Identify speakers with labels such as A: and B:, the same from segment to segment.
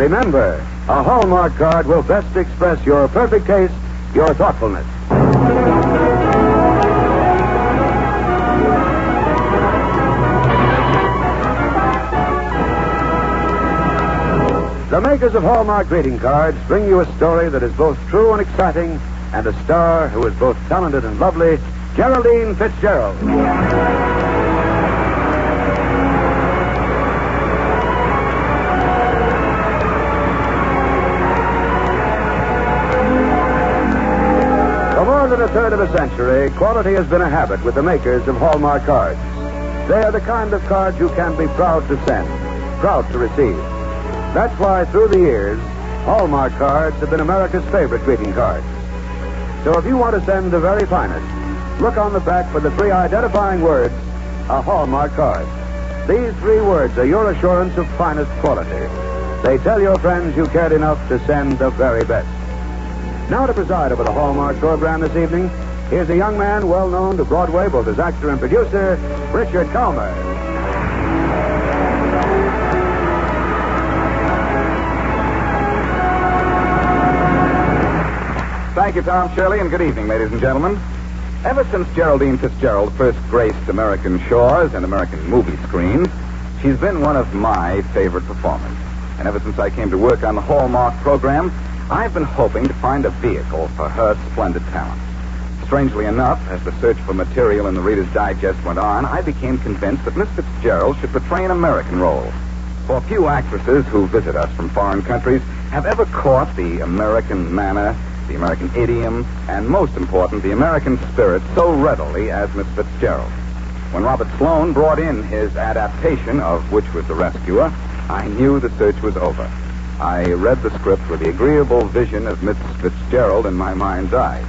A: Remember, a Hallmark card will best express your perfect taste, your thoughtfulness. The makers of Hallmark greeting cards bring you a story that is both true and exciting, and a star who is both talented and lovely, Geraldine Fitzgerald. For more than a third of a century, quality has been a habit with the makers of Hallmark cards. They are the kind of cards you can be proud to send, proud to receive. That's why, through the years, Hallmark cards have been America's favorite greeting cards. So if you want to send the very finest, look on the back for the three identifying words, a Hallmark card. These three words are your assurance of finest quality. They tell your friends you cared enough to send the very best. Now to preside over the Hallmark program this evening, here's a young man well known to Broadway both as actor and producer, Richard Calmer.
B: Thank you, Tom, Shirley, and good evening, ladies and gentlemen. Ever since Geraldine Fitzgerald first graced American shores and American movie screens, she's been one of my favorite performers. And ever since I came to work on the Hallmark program, I've been hoping to find a vehicle for her splendid talent. Strangely enough, as the search for material in the Reader's Digest went on, I became convinced that Miss Fitzgerald should portray an American role. For few actresses who visit us from foreign countries have ever caught the American manner, the American idiom, and most important, the American spirit so readily as Miss Fitzgerald. When Robert Sloane brought in his adaptation of Which Was the Rescuer, I knew the search was over. I read the script with the agreeable vision of Miss Fitzgerald in my mind's eye.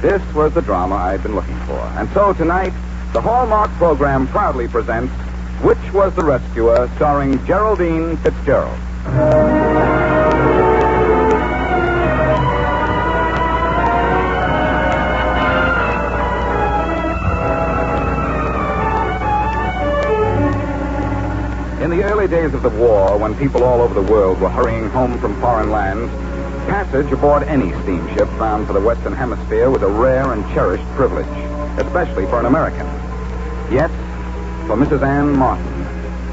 B: This was the drama I'd been looking for. And so tonight, the Hallmark program proudly presents Which Was the Rescuer, starring Geraldine Fitzgerald. In the early days of the war, when people all over the world were hurrying home from foreign lands, passage aboard any steamship bound for the Western Hemisphere was a rare and cherished privilege, especially for an American. Yet, for Mrs. Ann Martin,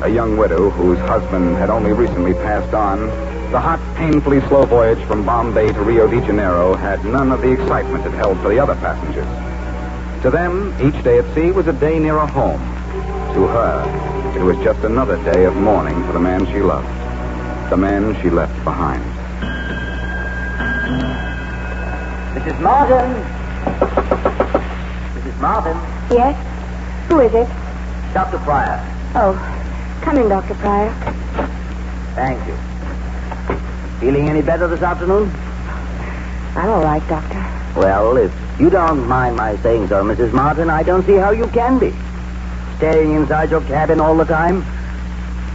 B: a young widow whose husband had only recently passed on, the hot, painfully slow voyage from Bombay to Rio de Janeiro had none of the excitement it held for the other passengers. To them, each day at sea was a day nearer home. To her, it was just another day of mourning for the man she loved, the man she left behind.
C: Mrs. Martin! Mrs. Martin?
D: Yes? Who is it?
C: Dr. Pryor.
D: Oh, come in, Dr. Pryor.
C: Thank you. Feeling any better this afternoon?
D: I'm all right, Doctor.
C: Well, if you don't mind my saying so, Mrs. Martin, I don't see how you can be. Staying inside your cabin all the time,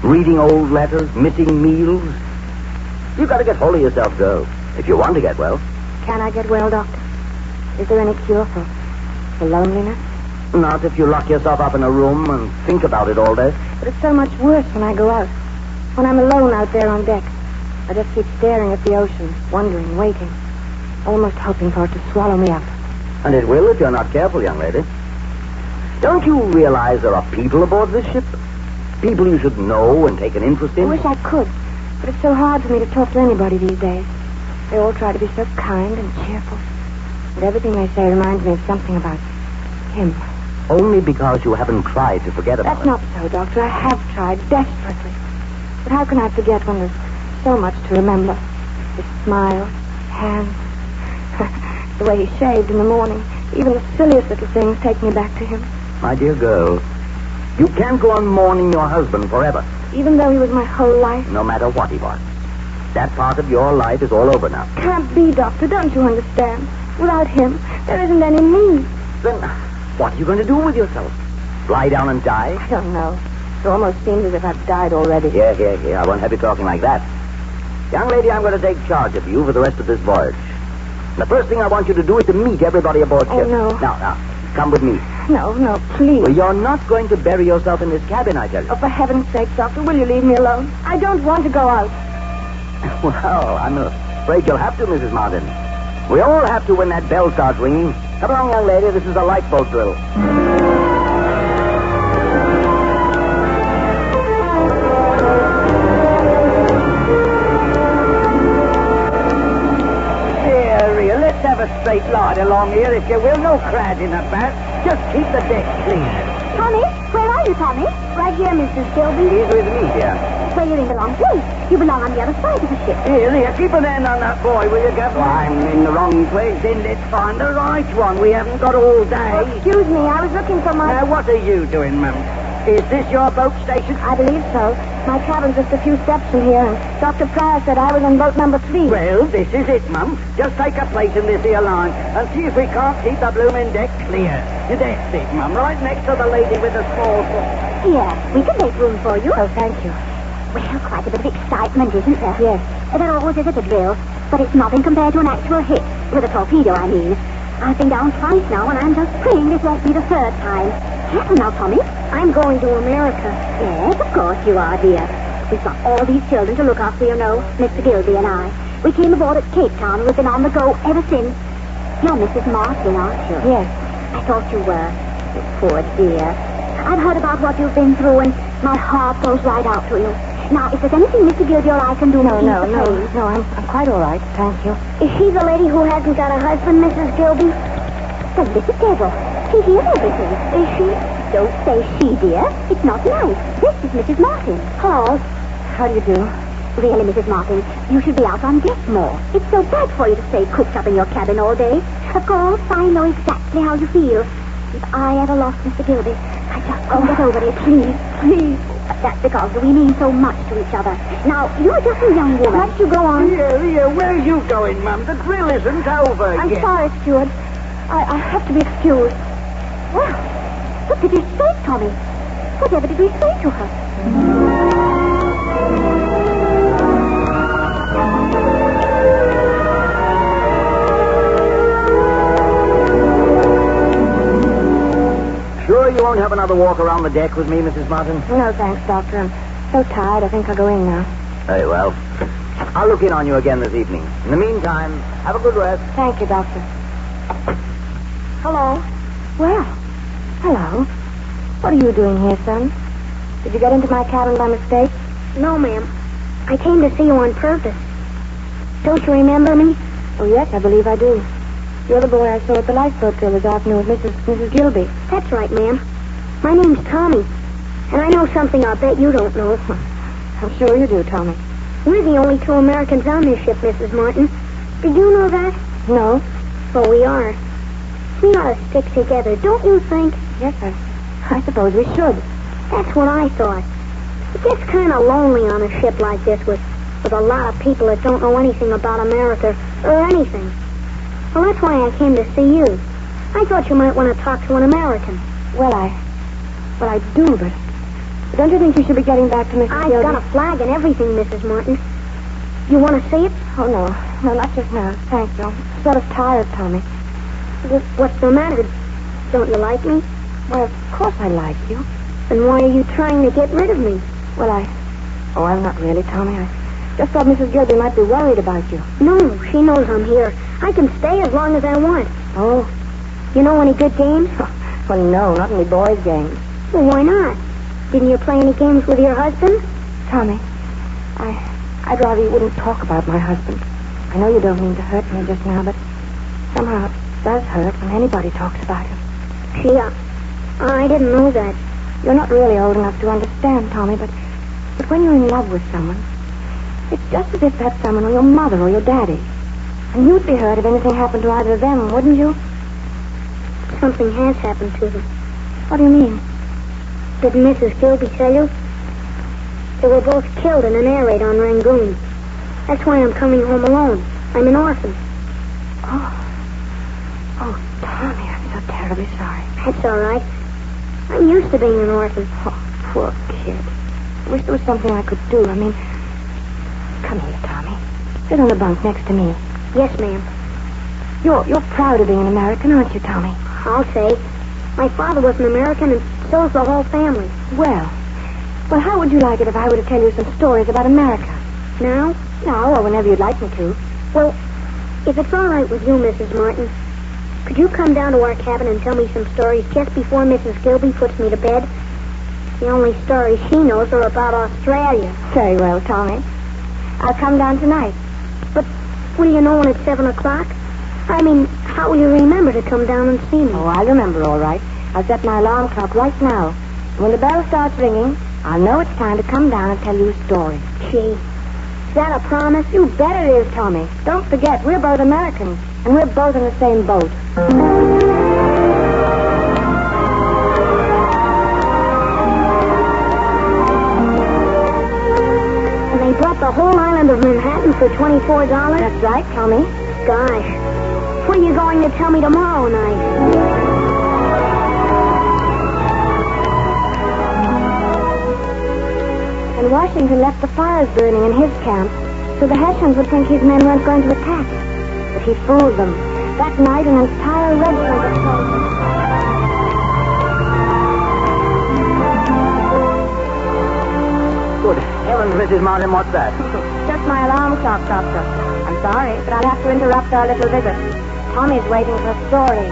C: reading old letters, missing meals. You've got to get hold of yourself, girl, if you want to get well.
D: Can I get well, Doctor? Is there any cure for loneliness?
C: Not if you lock yourself up in a room and think about it all day.
D: But it's so much worse when I go out. When I'm alone out there on deck, I just keep staring at the ocean, wondering, waiting, almost hoping for it to swallow me up.
C: And it will if you're not careful, young lady. Don't you realize there are people aboard this ship? People you should know and take an interest in?
D: I wish I could, but it's so hard for me to talk to anybody these days. They all try to be so kind and cheerful. And everything they say reminds me of something about him.
C: Only because you haven't tried to forget about
D: That's not so, Doctor. I have tried desperately. But how can I forget when there's so much to remember? His smile, hands, the way he shaved in the morning. Even the silliest little things take me back to him.
C: My dear girl, you can't go on mourning your husband forever.
D: Even though he was my whole life?
C: No matter what he was. That part of your life is all over now.
D: Can't be, Doctor. Don't you understand? Without him, there isn't any me.
C: Then what are you going to do with yourself? Lie down and die?
D: I don't know. It almost seems as if I've died already.
C: Here. I won't have you talking like that. Young lady, I'm going to take charge of you for the rest of this voyage. The first thing I want you to do is to meet everybody aboard ship.
D: Oh, no.
C: Now, come with me.
D: No, please.
C: Well, you're not going to bury yourself in this cabin, I tell you.
D: Oh, for heaven's sake, Doctor, will you leave me alone? I don't want to go out.
C: Well, I'm afraid you'll have to, Mrs. Martin. We all have to when that bell starts ringing. Come along, young lady. This is a lifeboat drill. Here, let's have a straight line along here, if you will. No crowd in the back. Just keep the deck clear.
D: Tommy, where are you, Tommy? Right here, Mrs. Gilby.
C: He's with me, dear.
D: Well, you're in the wrong place. You belong on the other side of the ship.
C: Here, keep an hand on that boy, will you, Gavin? I'm in the wrong place. Then let's find the right one. We haven't got all day.
D: Excuse me, I was looking for my...
C: Now, what are you doing, Mum? Is this your boat station?
D: I believe so. My cabin's just a few steps from here, and Dr. Pryor said I was on boat number 3.
C: Well, this is it, Mum. Just take a place in this here line and see if we can't keep the blooming deck clear. That's it, Mum. Right next to the lady with the small foot.
D: Here, we can make room for you.
E: Oh, thank you.
D: Well, quite a bit of excitement, isn't there?
E: Yes.
D: There always is at a drill, but it's nothing compared to an actual hit. With a torpedo, I mean. I've been down twice now, and I'm just praying this won't be the third time. Careful now, Tommy. I'm going to America. Yes, of course you are, dear. We've got all these children to look after, you know, Mr. Gilby and I. We came aboard at Cape Town, and we've been on the go ever since. You're Mrs. Martin, aren't you?
E: Yes.
D: I thought you were. You poor dear. I've heard about what you've been through, and my heart goes right out to you. Now, if there's anything Mr. Gilby or I can do...
E: No, I'm quite all right, thank you.
D: Is she the lady who hasn't got a husband, Mrs. Gilby? The little devil. She hears everything. Is she? Don't say she, dear. It's not nice. This is Mrs. Martin. Paul.
E: How do you do?
D: Really, Mrs. Martin, you should be out on deck more. It's so bad for you to stay cooped up in your cabin all day. Of course, I know exactly how you feel. If I ever lost Mr. Gilby, I just couldn't get over it. Please. That's because we mean so much to each other. Now, you're just a young woman. Why don't you go on?
C: Here, where are you going, Mum? The drill isn't over
D: I'm
C: yet.
D: sorry, steward. I have to be excused. Well, what did you say, Tommy? Whatever did we say to her?
C: Sure you won't have another walk around the deck with me, Mrs. Martin?
E: No, thanks, Doctor. I'm so tired, I think I'll go in now.
C: Very well. I'll look in on you again this evening. In the meantime, have a good rest.
E: Thank you, Doctor.
D: Hello.
E: Well, hello. What are you doing here, son? Did you get into my cabin by mistake?
D: No, ma'am. I came to see you on purpose. Don't you remember me?
E: Oh, yes, I believe I do. You're the boy I saw at the lifeboat drill this afternoon with Mrs. Gilby.
D: That's right, ma'am. My name's Tommy. And I know something I'll bet you don't know.
E: I'm sure you do, Tommy.
D: We're the only 2 Americans on this ship, Mrs. Martin. Did you know that?
E: No?
D: Well, we are. We ought to stick together, don't you think?
E: Yes, I suppose we should.
D: That's what I thought. It gets kind of lonely on a ship like this with a lot of people that don't know anything about America or anything. Well, that's why I came to see you. I thought you might want to talk to an American.
E: Well, I do, but don't you think you should be getting back to Mrs.
D: I've
E: Gilby?
D: got a flag and everything, Mrs. Martin. You want to see it?
E: Oh, no, not just now. Thank you. I'm sort of tired, Tommy.
D: What's the matter? Don't you like me?
E: Well, of course I like you.
D: Then why are you trying to get rid of me?
E: Well, I'm not really, Tommy. I just thought Mrs. Gilby might be worried about you.
D: No, she knows I'm here. I can stay as long as I want.
E: Oh.
D: You know any good games?
E: Well, no, not any boys' games.
D: Well, why not? Didn't you play any games with your husband?
E: Tommy, I'd rather you wouldn't talk about my husband. I know you don't mean to hurt me just now, but somehow it does hurt when anybody talks about him.
D: Gee, I didn't know that.
E: You're not really old enough to understand, Tommy, but when you're in love with someone, it's just as if that someone were your mother or your daddy. And you'd be hurt if anything happened to either of them, wouldn't you?
D: Something has happened to them.
E: What do you mean?
D: Did Mrs. Gilby tell you? They were both killed in an air raid on Rangoon. That's why I'm coming home alone. I'm an orphan.
E: Oh, Tommy, I'm so terribly sorry.
D: That's all right. I'm used to being an orphan.
E: Oh, poor kid. I wish there was something I could do. I mean, come here, Tommy. Sit on the bunk next to me.
D: Yes, ma'am.
E: You're proud of being an American, aren't you, Tommy?
D: I'll say. My father was an American, and so's the whole family.
E: Well, how would you like it if I were to tell you some stories about America?
D: Now?
E: Now, or whenever you'd like me to.
F: Well, if it's all right with you, Mrs. Martin, could you come down to our cabin and tell me some stories just before Mrs. Gilby puts me to bed? The only stories she knows are about Australia.
E: Very well, Tommy. I'll come down tonight.
F: But what do you know when it's 7 o'clock? I mean, how will you remember to come down and see me?
E: Oh, I'll remember all right. I'll set my alarm clock right now. And when the bell starts ringing, I'll know it's time to come down and tell you a story.
F: Gee, is that a promise?
E: You bet it is, Tommy. Don't forget, we're both Americans, and we're both in the same boat.
F: And they brought the whole island of Manhattan for $24?
E: That's right, Tommy.
F: Gosh, what are you going to tell me tomorrow night?
E: And Washington left the fires burning in his camp, so the Hessians would think his men weren't going to attack. But he fooled them. That night, an entire regiment of soldiers.
C: Good heavens, Mrs. Martin, what's that?
E: Just my alarm clock, Doctor. I'm sorry, but I'll have to interrupt our little visit. Tommy's waiting for a story.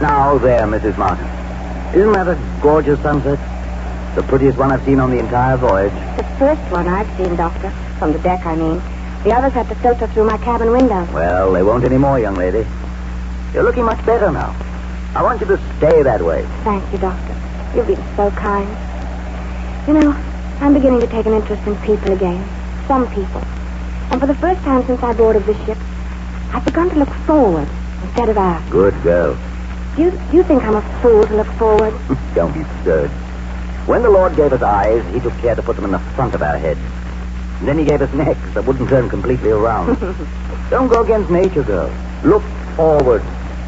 C: Now there, Mrs. Martin. Isn't that a gorgeous sunset? The prettiest one I've seen on the entire voyage.
E: The first one I've seen, Doctor. From the deck, I mean. The others had to filter through my cabin window.
C: Well, they won't anymore, young lady. You're looking much better now. I want you to stay that way.
E: Thank you, Doctor. You've been so kind. You know, I'm beginning to take an interest in people again. Some people. And for the first time since I boarded this ship, I've begun to look forward instead of aft.
C: Good girl.
E: Do you think I'm a fool to look forward?
C: Don't be absurd. When the Lord gave us eyes, he took care to put them in the front of our heads. And then he gave us necks that wouldn't turn completely around. Don't go against nature, girl. Look forward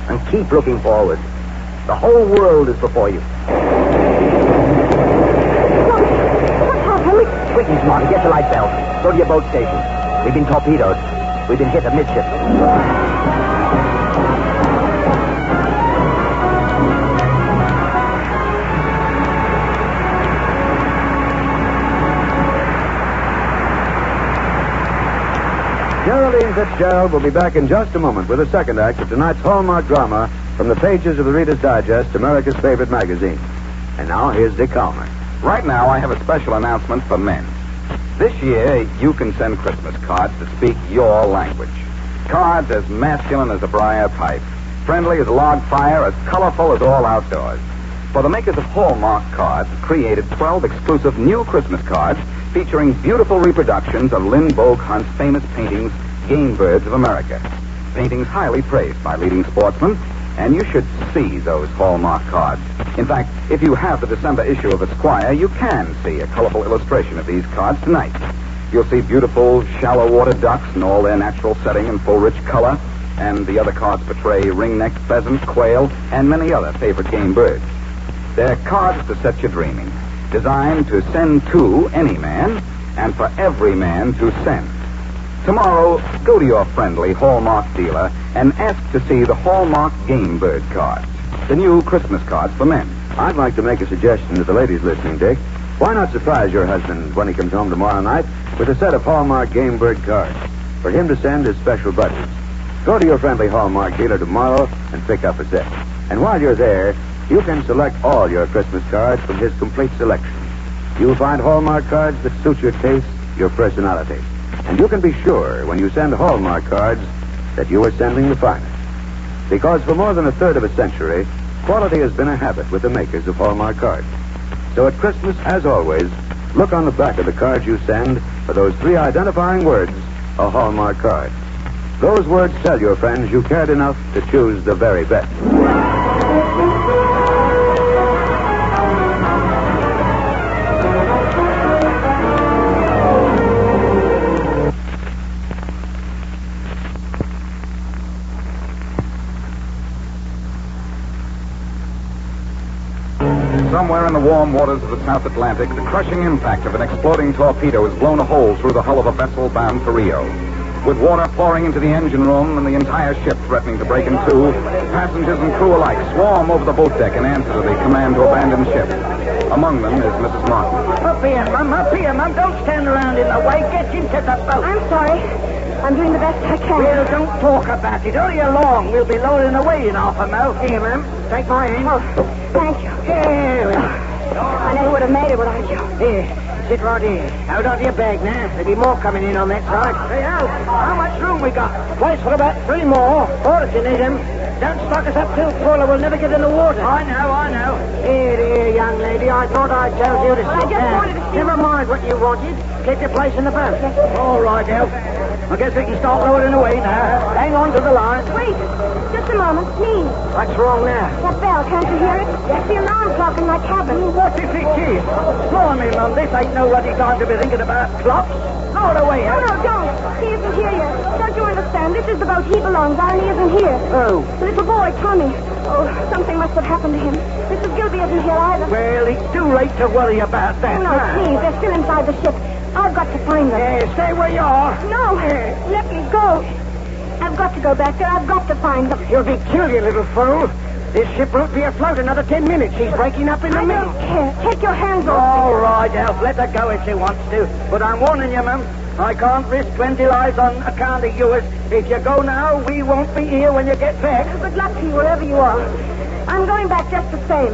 C: and keep looking forward. The whole world is before you.
E: What's happened?
C: Quick, Miss Martin, get your light belt. Go to your boat station. We've been torpedoed. We've been hit amidship.
A: Geraldine Fitzgerald will be back in just a moment with the second act of tonight's Hallmark drama from the pages of the Reader's Digest, America's favorite magazine. And now, here's Dick Calmer.
B: Right now, I have a special announcement for men. This year, you can send Christmas cards that speak your language. Cards as masculine as a briar pipe, friendly as a log fire, as colorful as all outdoors. For the makers of Hallmark cards created 12 exclusive new Christmas cards featuring beautiful reproductions of Lynn Bogue Hunt's famous paintings, Game Birds of America. Paintings highly praised by leading sportsmen, and you should see those Hallmark cards. In fact, if you have the December issue of Esquire, you can see a colorful illustration of these cards tonight. You'll see beautiful shallow water ducks in all their natural setting in full rich color, and the other cards portray ringnecked pheasant, quail, and many other favorite game birds. They're cards to set you dreaming, designed to send to any man, and for every man to send. Tomorrow, go to your friendly Hallmark dealer and ask to see the Hallmark Game Bird cards, the new Christmas cards for men.
A: I'd like to make a suggestion to the ladies listening, Dick. Why not surprise your husband when he comes home tomorrow night with a set of Hallmark Game Bird cards for him to send his special buddies? Go to your friendly Hallmark dealer tomorrow and pick up a set. And while you're there, you can select all your Christmas cards from his complete selection. You'll find Hallmark cards that suit your taste, your personality. And you can be sure when you send Hallmark cards that you are sending the finest. Because for more than a third of a century, quality has been a habit with the makers of Hallmark cards. So at Christmas, as always, look on the back of the cards you send for those three identifying words, a Hallmark card. Those words tell your friends you cared enough to choose the very best.
B: Somewhere in the warm waters of the South Atlantic, the crushing impact of an exploding torpedo has blown a hole through the hull of a vessel bound for Rio. with water pouring into the engine room and the entire ship threatening to break in two, passengers and crew alike swarm over the boat deck in answer to the command to abandon ship. Among them is Mrs. Martin.
C: Up here, Mum. Up here, Mum. Don't stand around in the way. Get into the boat.
E: I'm sorry. I'm doing the best I can.
C: Well, don't talk about it. Hurry along. We'll be loading away in half a mile. Here, Mum. Take my hand.
E: Oh, thank you.
C: Yeah.
E: I never would have made it without you.
C: Here. Sit right here. Hold on to your bag now. There'll be more coming in on that side. Hey, how much room we got? Place for about 3 more. Or if you need them. Don't stock us up too full or we'll never get in the water. I know. Here, young lady. I thought I told you to sit
E: I just
C: down.
E: wanted to see
C: Never mind what you wanted. Keep your place in the boat. All right, Elf. I guess we can start loading away now. Hang on to the line.
E: Wait, just a moment, please.
C: What's wrong now?
E: That bell, can't you hear it? That's the alarm clock in my cabin.
C: What if it is? Blimey, Mum, this ain't no bloody time to be thinking about clocks. Throw it away,
E: Oh,
C: Elf.
E: no, don't. He isn't here yet. Don't you understand? This is the boat he belongs on. He isn't here.
C: Oh.
E: The little boy, Tommy. Oh, something must have happened to him. Mrs. Gilby isn't here either.
C: Well, it's too late to worry about that.
E: No, please. They're still inside the ship. I've got to find them.
C: Stay where you are.
E: No, let me go. I've got to go back there. I've got to find them.
C: You'll be killed, you little fool. This ship won't be afloat another 10 minutes. She's breaking up in the
E: I
C: middle.
E: don't care. Take your hands off
C: All right, Elf. Let her go if she wants to. But I'm warning you, Mum. I can't risk 20 lives on account of yours. If you go now, we won't be here when you get back.
E: me. Good luck to you wherever you are. I'm going back just the same.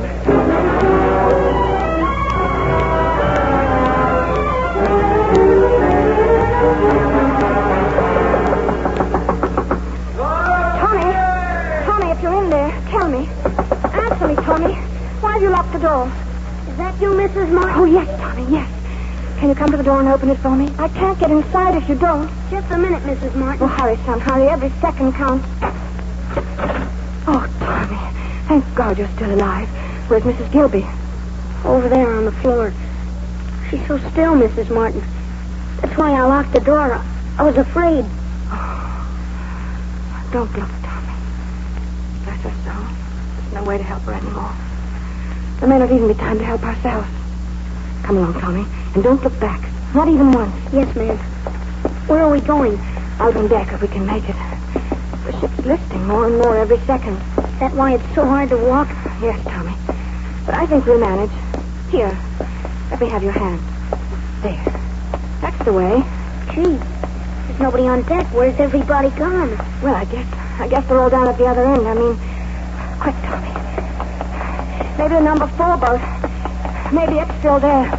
E: Tommy, if you're in there, tell me. Answer me, Tommy. Why have you locked the door?
F: Is that you, Mrs. Martin?
E: Oh, yes, Tommy, yes. Can you come to the door and open it for me? I can't get inside if you don't.
F: Just a minute, Mrs. Martin.
E: Oh, hurry, son, hurry. Every second counts. Oh, Tommy, thank God you're still alive. Where's Mrs. Gilby?
F: Over there on the floor. She's so still, Mrs. Martin. That's why I locked the door. I was afraid.
E: Don't look, Tommy. Bless her so. There's no way to help her anymore. There may not even be time to help ourselves. Come along, Tommy, and don't look back. Not even once.
F: Yes, ma'am. Where are we going?
E: Out on deck if we can make it. The ship's lifting more and more every second.
F: Is that why it's so hard to walk?
E: Yes, Tommy. But I think we'll manage. Here, let me have your hand. There. That's the way.
F: Gee, there's nobody on deck. Where's everybody gone?
E: Well, I guess they're all down at the other end. I mean, quick, Tommy. Maybe the number 4 boat. Maybe it's still there.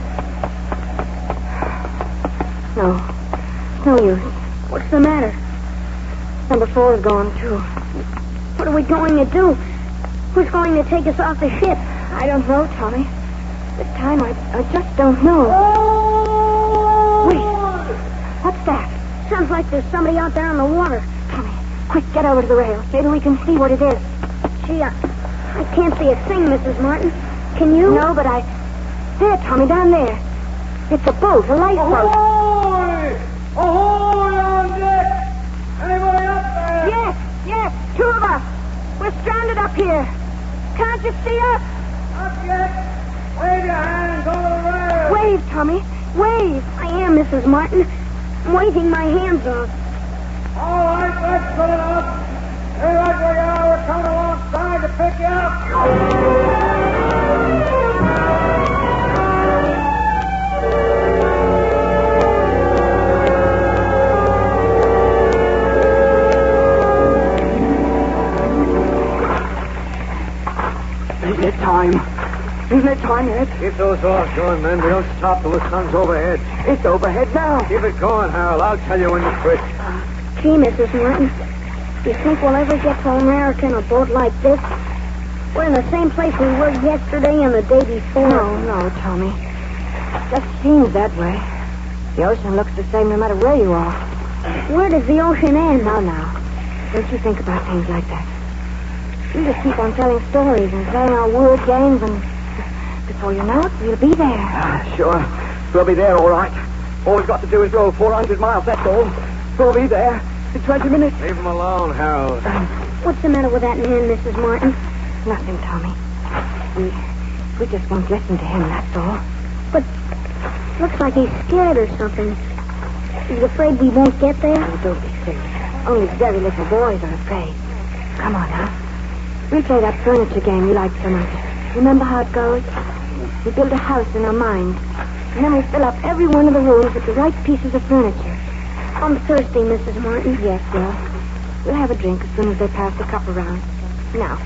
E: No. No use.
F: What's the matter?
E: Number 4 is gone, too.
F: What are we going to do? Who's going to take us off the ship?
E: I don't know, Tommy. This time, I just don't know. Wait. What's that?
F: Sounds like there's somebody out there on the water.
E: Tommy, quick, get over to the rail. Maybe we can see what it is.
F: Gee, I can't see a thing, Mrs. Martin. Can you?
E: No, but There, Tommy, down there. It's a boat, a lifeboat.
C: Ahoy! Ahoy on deck! Anybody up there?
E: Yes, 2 of us. We're stranded up here. Can't you see us?
C: Up yet? Wave your hands over the rail.
E: Wave, Tommy. Wave.
F: I am, Mrs. Martin. I'm waving my hands off.
C: All right, that's good enough. Stay right where you are. We're coming alongside to pick you up.
E: Isn't it time yet?
G: Keep those oars going, men. We don't stop till the sun's overhead.
E: It's overhead now.
G: Keep it going, Harold. I'll tell you when to quit.
F: Gee, Mrs. Martin, do you think we'll ever get to America in a boat like this? We're in the same place we were yesterday and the day before.
E: No, Tommy. Just seems that way. The ocean looks the same no matter where you are.
F: Where does the ocean end?
E: Now. Don't you think about things like that. We just keep on telling stories and playing our word games, and before you know it, we'll be there.
C: Sure. We'll be there, all right. All we've got to do is row 400 miles, that's all. We'll be there in 20 minutes.
G: Leave him alone, Harold.
F: What's the matter with that man, Mrs. Martin?
E: Nothing, Tommy. We just won't listen to him, that's all.
F: But looks like he's scared or something. He's afraid we won't get there?
E: Oh, don't be silly. Only very little boys are afraid. Come on now. We'll play that furniture game you like so much. Remember how it goes? We build a house in our mind, and then we fill up every one of the rooms with the right pieces of furniture.
F: I'm thirsty, Mrs. Martin.
E: Yes, Will. We'll have a drink as soon as they pass the cup around. Now,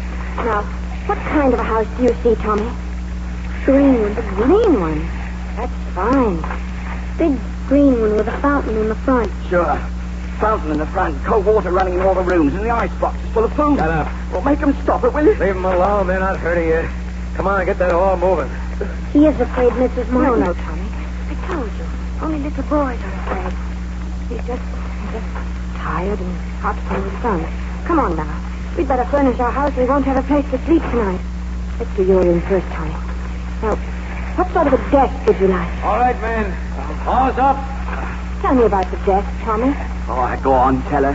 E: what kind of a house do you see, Tommy?
F: Green one.
E: The green one. That's fine.
F: Big green one with a fountain in the front.
C: Sure. Fountain in the front, cold water running in all the rooms, and the icebox is full of food.
G: Shut up.
C: Well, make them stop it, will you?
G: Leave them alone. They're not hurting you. Come on, get that all moving.
F: He is afraid, Mrs. Martin.
E: No, Tommy. I told you. Only little boys are afraid. He's just tired and hot from the sun. Come on now. We'd better furnish our house. We won't have a place to sleep tonight. Let's do your room first, Tommy. Now, what sort of a desk would you like?
G: All right, men. Paws up.
E: Tell me about the desk, Tommy.
C: All right, go on, tell her.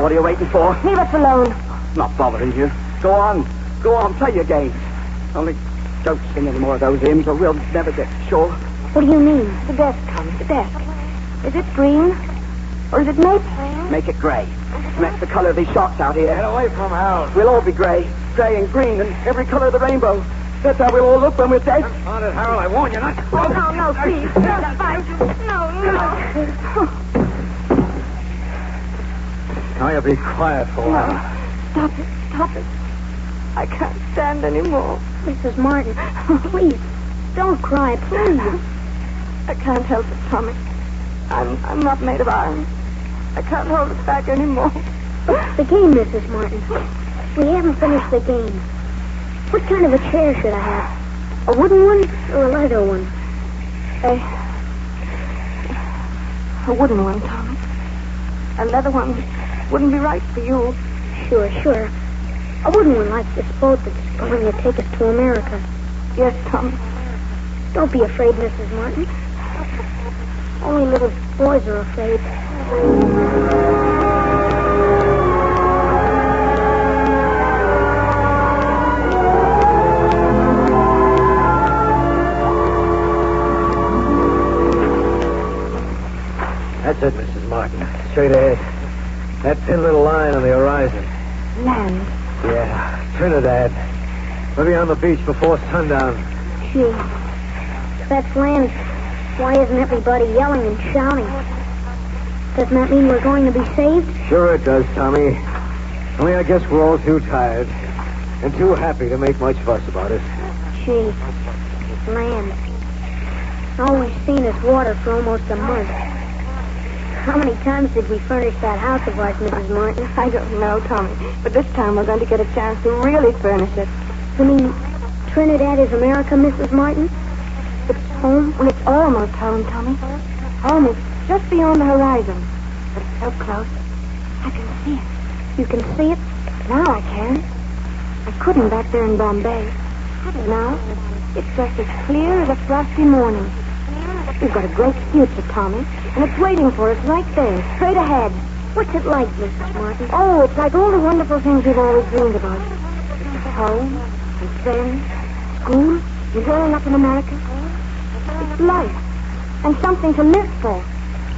C: What are you waiting for?
E: Leave us alone.
C: Not bothering you. Go on, play your game. Only don't sing any more of those hymns or we'll never get sure.
F: What do you mean?
E: The desk, Tommy, the desk. Is it green? Or is it maple?
C: Make it grey. And that's the color of these sharks out
G: Get
C: here.
G: away from Hal.
C: We'll all be grey. Grey and green and every color of the rainbow. That's how we'll all look when we're dead.
G: On it, Harold. I warn you not.
E: Oh, no, please. Don't fight. No.
G: Now you be quiet for a while.
E: Stop it. I can't stand anymore.
F: Mrs. Martin, please, don't cry, please.
E: I can't help it, Tommy. I'm not made of iron. I can't hold it back anymore.
F: The game, Mrs. Martin. We haven't finished the game. What kind of a chair should I have? A wooden one or a leather one?
E: A wooden one, Tommy. A leather one wouldn't be right for you.
F: Sure. A wooden one like this boat that's going to take us to America.
E: Yes, Tommy.
F: Don't be afraid, Mrs. Martin. Only little boys are afraid.
G: That's it, Mrs. Martin. Straight ahead. That thin little line on the horizon.
E: Land.
G: Yeah, Trinidad. We'll be on the beach before sundown.
F: Gee, if that's land, why isn't everybody yelling and shouting? Doesn't that mean we're going to be saved?
G: Sure it does, Tommy. Only I guess we're all too tired and too happy to make much fuss about it.
F: Gee, it's land. All we've seen is water for almost a month. How many times did we furnish that house of ours, Mrs. Martin?
E: I don't know, Tommy. But this time we're going to get a chance to really furnish it.
F: You mean Trinidad is America, Mrs. Martin?
E: It's home? Well, it's almost home, Tommy. Home is just beyond the horizon. But it's so close. I can see it.
F: You can see it?
E: Now I can. I couldn't back there in Bombay. But now, it's just as clear as a frosty morning. We've got a great future, Tommy. And it's waiting for us right there, straight ahead.
F: What's it like, Mrs. Martin?
E: Oh, it's like all the wonderful things we've always dreamed about. Home, and friends, school, and growing up in America. It's life, and something to live for.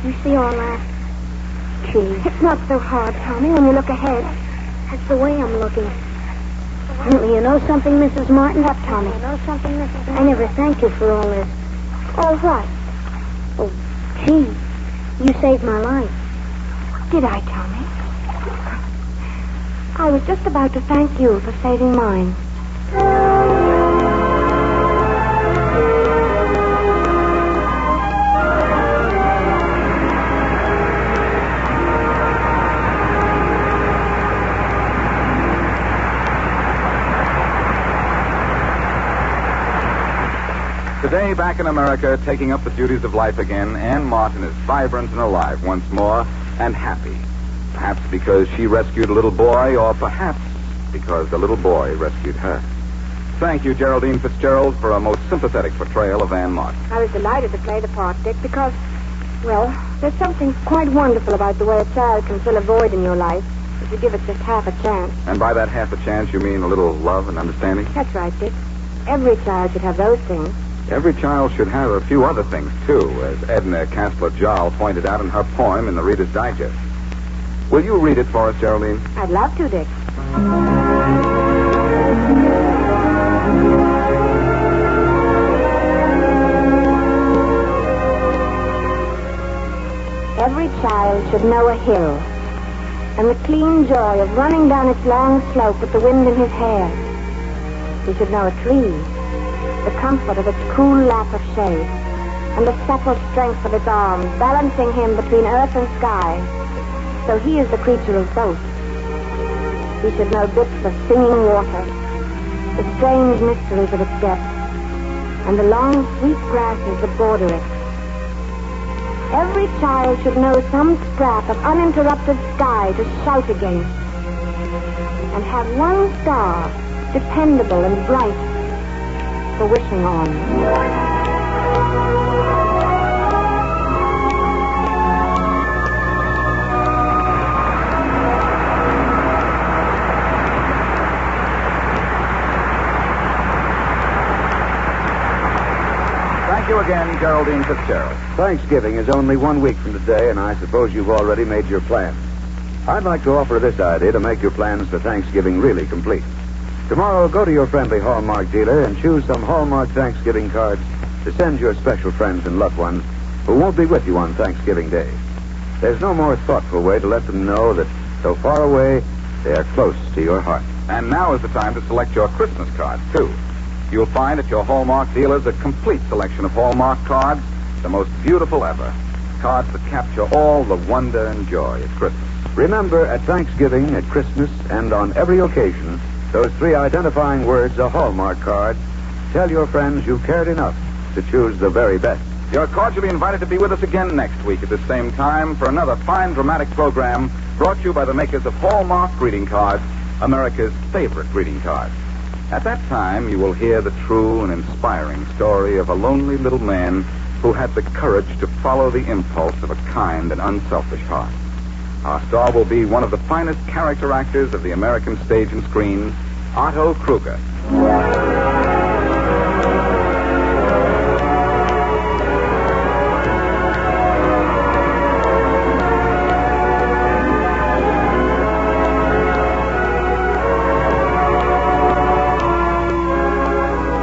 F: You see all that?
E: Gee, it's not so hard, Tommy, when you look ahead.
F: That's the way I'm looking. Only you know something, Mrs. Martin?
E: What, Tommy?
F: I never thanked you for all this.
E: All what?
F: Oh, gee, you saved my life.
E: Did I, Tommy? I was just about to thank you for saving mine.
B: Today, back in America, taking up the duties of life again, Anne Martin is vibrant and alive once more, and happy. Perhaps because she rescued a little boy, or perhaps because the little boy rescued her. Thank you, Geraldine Fitzgerald, for a most sympathetic portrayal of Anne Martin.
E: I was delighted to play the part, Dick, because, well, there's something quite wonderful about the way a child can fill a void in your life if you give it just half a chance.
B: And by that half a chance, you mean a little love and understanding?
E: That's right, Dick. Every child should have those things.
B: Every child should have a few other things, too, as Edna Kastler-Jarl pointed out in her poem in the Reader's Digest. Will you read it for us, Geraldine?
E: I'd love to, Dick. Every child should know a hill and the clean joy of running down its long slope with the wind in his hair. He should know a tree, the comfort of its cool lap of shade, and the supple strength of its arms, balancing him between earth and sky. So he is the creature of both. He should know bits of singing water, the strange mysteries of its depths, and the long, sweet grasses that border it. Every child should know some scrap of uninterrupted sky to shout against, and have one star, dependable and bright, for wishing on.
B: Thank you again, Geraldine Fitzgerald.
A: Thanksgiving is only 1 week from today, and I suppose you've already made your plans. I'd like to offer this idea to make your plans for Thanksgiving really complete. Tomorrow, go to your friendly Hallmark dealer and choose some Hallmark Thanksgiving cards to send your special friends and loved ones who won't be with you on Thanksgiving Day. There's no more thoughtful way to let them know that, though far away, they are close to your heart.
B: And now is the time to select your Christmas cards, too. You'll find at your Hallmark dealers a complete selection of Hallmark cards, the most beautiful ever. Cards that capture all the wonder and joy of Christmas.
A: Remember, at Thanksgiving, at Christmas, and on every occasion, those 3 identifying words, a Hallmark card. Tell your friends you cared enough to choose the very best.
B: You're cordially invited to be with us again next week at the same time for another fine dramatic program brought to you by the makers of Hallmark greeting cards, America's favorite greeting cards. At that time, you will hear the true and inspiring story of a lonely little man who had the courage to follow the impulse of a kind and unselfish heart. Our star will be one of the finest character actors of the American stage and screen, Otto Kruger.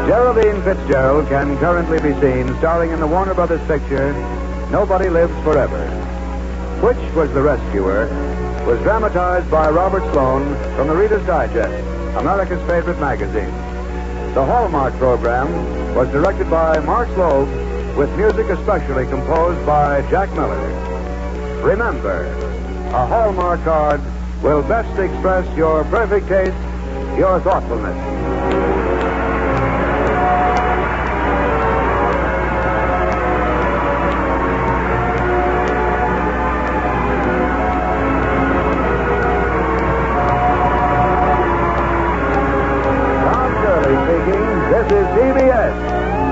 A: Geraldine Fitzgerald can currently be seen starring in the Warner Brothers picture, Nobody Lives Forever. Which Was the Rescuer was dramatized by Robert Sloan from the Reader's Digest, America's favorite magazine. The Hallmark program was directed by Mark Sloan, with music especially composed by Jack Miller. Remember, a Hallmark card will best express your perfect taste, your thoughtfulness. This is CBS,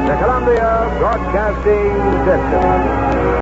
A: the Columbia Broadcasting System.